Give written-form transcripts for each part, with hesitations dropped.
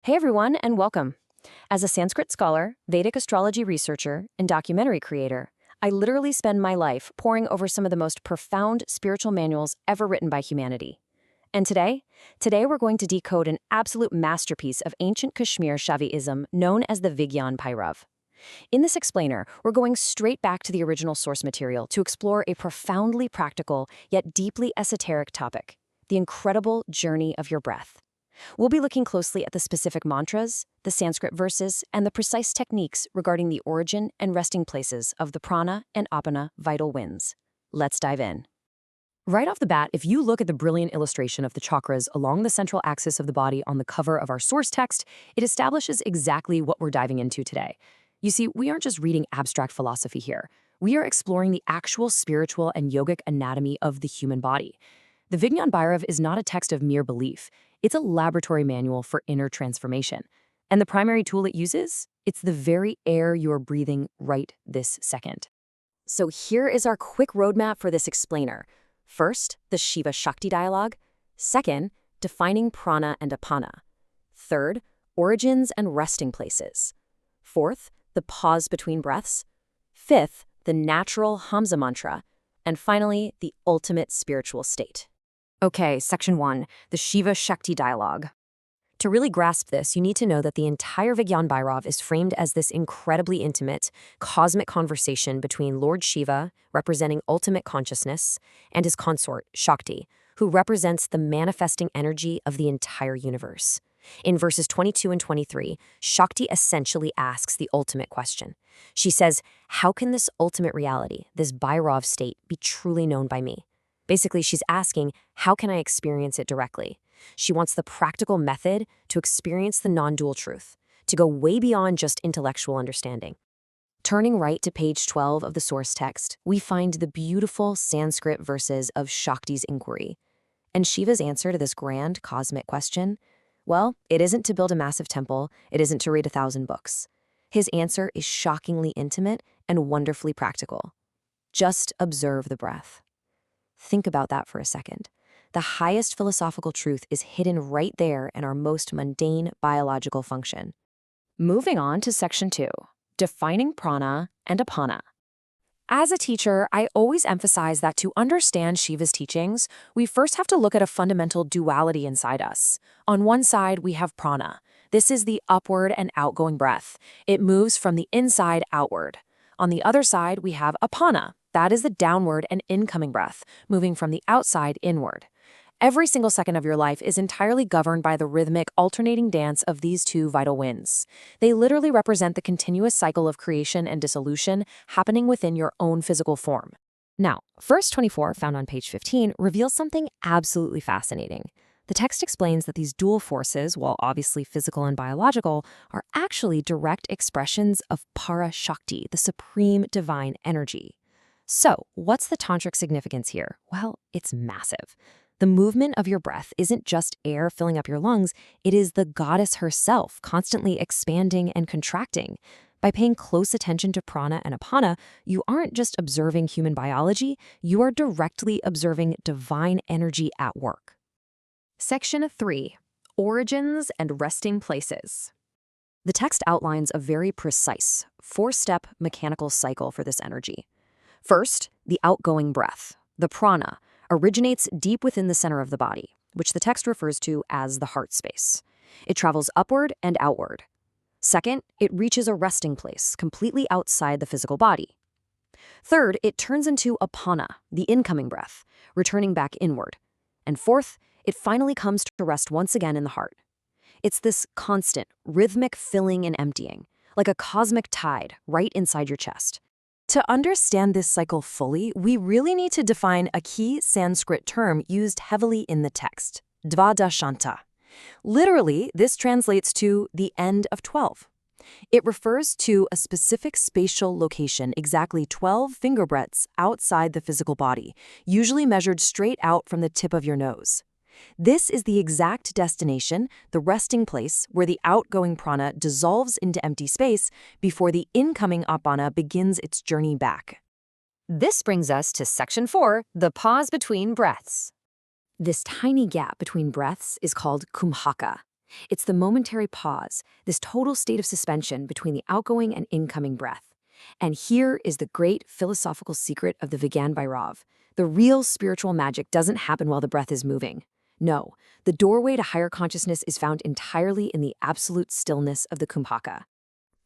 Hey everyone, and welcome. As a Sanskrit scholar, Vedic astrology researcher, and documentary creator, I literally spend my life poring over some of the most profound spiritual manuals ever written by humanity. And today we're going to decode an absolute masterpiece of ancient Kashmir Shaivism known as the Vigyan Bhairav. In this explainer, we're going straight back to the original source material to explore a profoundly practical yet deeply esoteric topic, the incredible journey of your breath. We'll be looking closely at the specific mantras, the Sanskrit verses, and the precise techniques regarding the origin and resting places of the prana and apana vital winds. Let's dive in. Right off the bat, if you look at the brilliant illustration of the chakras along the central axis of the body on the cover of our source text, it establishes exactly what we're diving into today. You see, we aren't just reading abstract philosophy here. We are exploring the actual spiritual and yogic anatomy of the human body. The Vigyan Bhairav is not a text of mere belief. It's a laboratory manual for inner transformation. And the primary tool it uses? It's the very air you're breathing right this second. So here is our quick roadmap for this explainer. First, the Shiva-Shakti dialogue. Second, defining prana and apana. Third, origins and resting places. Fourth, the pause between breaths. Fifth, the natural Hamsa mantra. And finally, the ultimate spiritual state. Okay, Section 1, the Shiva-Shakti dialogue. To really grasp this, you need to know that the entire Vigyan Bhairav is framed as this incredibly intimate, cosmic conversation between Lord Shiva, representing ultimate consciousness, and his consort, Shakti, who represents the manifesting energy of the entire universe. In verses 22 and 23, Shakti essentially asks the ultimate question. She says, how can this ultimate reality, this Bhairav state, be truly known by me? Basically, she's asking, how can I experience it directly? She wants the practical method to experience the non-dual truth, to go way beyond just intellectual understanding. Turning right to page 12 of the source text, we find the beautiful Sanskrit verses of Shakti's inquiry. And Shiva's answer to this grand cosmic question? Well, it isn't to build a massive temple, it isn't to read 1,000 books. His answer is shockingly intimate and wonderfully practical. Just observe the breath. Think about that for a second. The highest philosophical truth is hidden right there in our most mundane biological function. Moving on to Section 2, defining prana and apana. As a teacher, I always emphasize that to understand Shiva's teachings, we first have to look at a fundamental duality inside us. On one side, we have prana. This is the upward and outgoing breath. It moves from the inside outward. On the other side, we have apana. That is the downward and incoming breath, moving from the outside inward. Every single second of your life is entirely governed by the rhythmic, alternating dance of these two vital winds. They literally represent the continuous cycle of creation and dissolution happening within your own physical form. Now, verse 24, found on page 15, reveals something absolutely fascinating. The text explains that these dual forces, while obviously physical and biological, are actually direct expressions of Para-Shakti, the supreme divine energy. So, what's the tantric significance here? Well, it's massive. The movement of your breath isn't just air filling up your lungs, it is the goddess herself constantly expanding and contracting. By paying close attention to prana and apana, you aren't just observing human biology, you are directly observing divine energy at work. Section 3, origins and resting places. The text outlines a very precise, 4-step mechanical cycle for this energy. First, the outgoing breath, the prana, originates deep within the center of the body, which the text refers to as the heart space. It travels upward and outward. Second, it reaches a resting place completely outside the physical body. Third, it turns into apana, the incoming breath, returning back inward. And fourth, it finally comes to rest once again in the heart. It's this constant, rhythmic filling and emptying, like a cosmic tide right inside your chest. To understand this cycle fully, we really need to define a key Sanskrit term used heavily in the text, dvadashanta. Literally, this translates to the end of 12. It refers to a specific spatial location exactly 12 finger breadths outside the physical body, usually measured straight out from the tip of your nose. This is the exact destination, the resting place, where the outgoing prana dissolves into empty space before the incoming apana begins its journey back. This brings us to Section 4, the pause between breaths. This tiny gap between breaths is called kumhaka. It's the momentary pause, this total state of suspension between the outgoing and incoming breath. And here is the great philosophical secret of the Vigyan Bhairav. The real spiritual magic doesn't happen while the breath is moving. No, the doorway to higher consciousness is found entirely in the absolute stillness of the kumbhaka.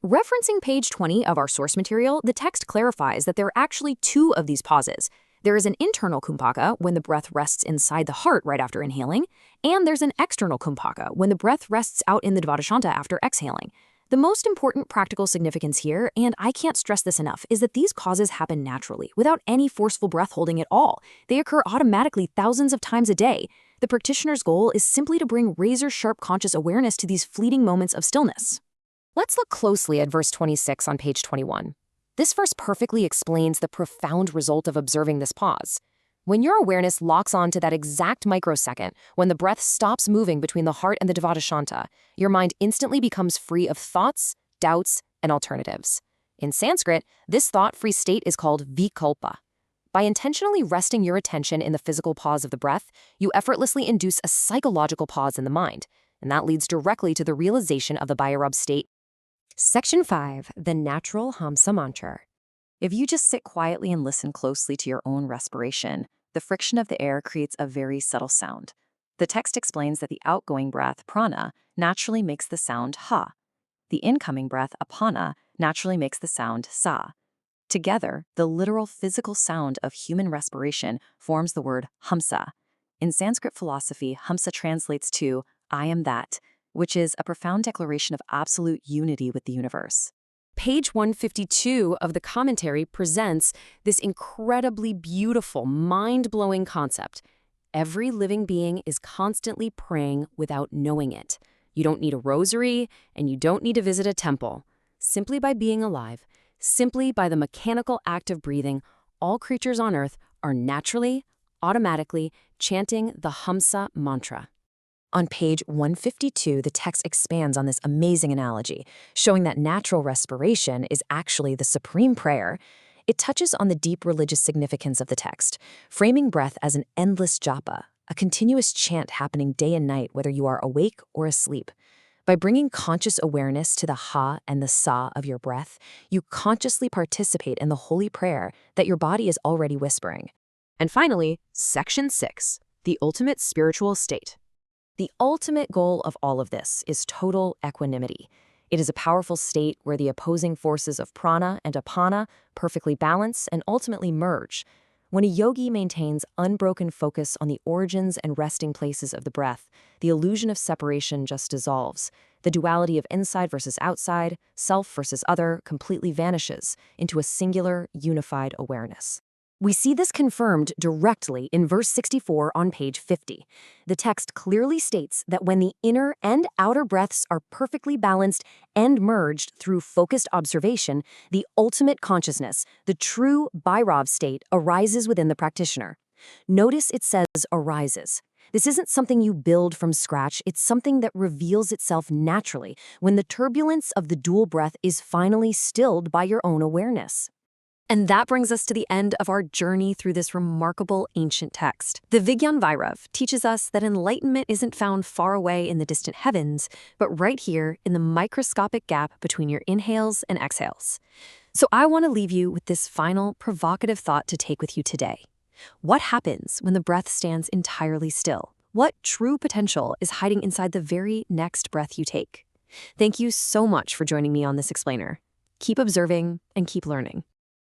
Referencing page 20 of our source material, the text clarifies that there are actually two of these pauses. There is an internal kumbhaka when the breath rests inside the heart right after inhaling, and there's an external kumbhaka when the breath rests out in the Dvadashanta after exhaling. The most important practical significance here, and I can't stress this enough, is that these causes happen naturally, without any forceful breath holding at all. They occur automatically thousands of times a day. The practitioner's goal is simply to bring razor-sharp conscious awareness to these fleeting moments of stillness. Let's look closely at verse 26 on page 21. This verse perfectly explains the profound result of observing this pause. When your awareness locks on to that exact microsecond, when the breath stops moving between the heart and the Dvadashanta, your mind instantly becomes free of thoughts, doubts, and alternatives. In Sanskrit, this thought-free state is called vikalpa. By intentionally resting your attention in the physical pause of the breath, you effortlessly induce a psychological pause in the mind, and that leads directly to the realization of the Bhairav state. Section 5, the natural Hamsa mantra. If you just sit quietly and listen closely to your own respiration, the friction of the air creates a very subtle sound. The text explains that the outgoing breath, prana, naturally makes the sound ha. The incoming breath, apana, naturally makes the sound sa. Together, the literal physical sound of human respiration forms the word hamsa. In Sanskrit philosophy, hamsa translates to I am that, which is a profound declaration of absolute unity with the universe. Page 152 of the commentary presents this incredibly beautiful, mind-blowing concept. Every living being is constantly praying without knowing it. You don't need a rosary, and you don't need to visit a temple. Simply by being alive, simply by the mechanical act of breathing, all creatures on earth are naturally, automatically chanting the Hamsa mantra. On page 152, the text expands on this amazing analogy, showing that natural respiration is actually the supreme prayer. It touches on the deep religious significance of the text, framing breath as an endless japa, a continuous chant happening day and night whether you are awake or asleep. By bringing conscious awareness to the ha and the sa of your breath, you consciously participate in the holy prayer that your body is already whispering. And finally, Section 6, the ultimate spiritual state. The ultimate goal of all of this is total equanimity. It is a powerful state where the opposing forces of prana and apana perfectly balance and ultimately merge. When a yogi maintains unbroken focus on the origins and resting places of the breath, the illusion of separation just dissolves. The duality of inside versus outside, self versus other, completely vanishes into a singular, unified awareness. We see this confirmed directly in verse 64 on page 50. The text clearly states that when the inner and outer breaths are perfectly balanced and merged through focused observation, the ultimate consciousness, the true Bhairav state, arises within the practitioner. Notice it says arises. This isn't something you build from scratch, it's something that reveals itself naturally when the turbulence of the dual breath is finally stilled by your own awareness. And that brings us to the end of our journey through this remarkable ancient text. The Vigyan Bhairav teaches us that enlightenment isn't found far away in the distant heavens, but right here in the microscopic gap between your inhales and exhales. So I want to leave you with this final provocative thought to take with you today. What happens when the breath stands entirely still? What true potential is hiding inside the very next breath you take? Thank you so much for joining me on this explainer. Keep observing and keep learning.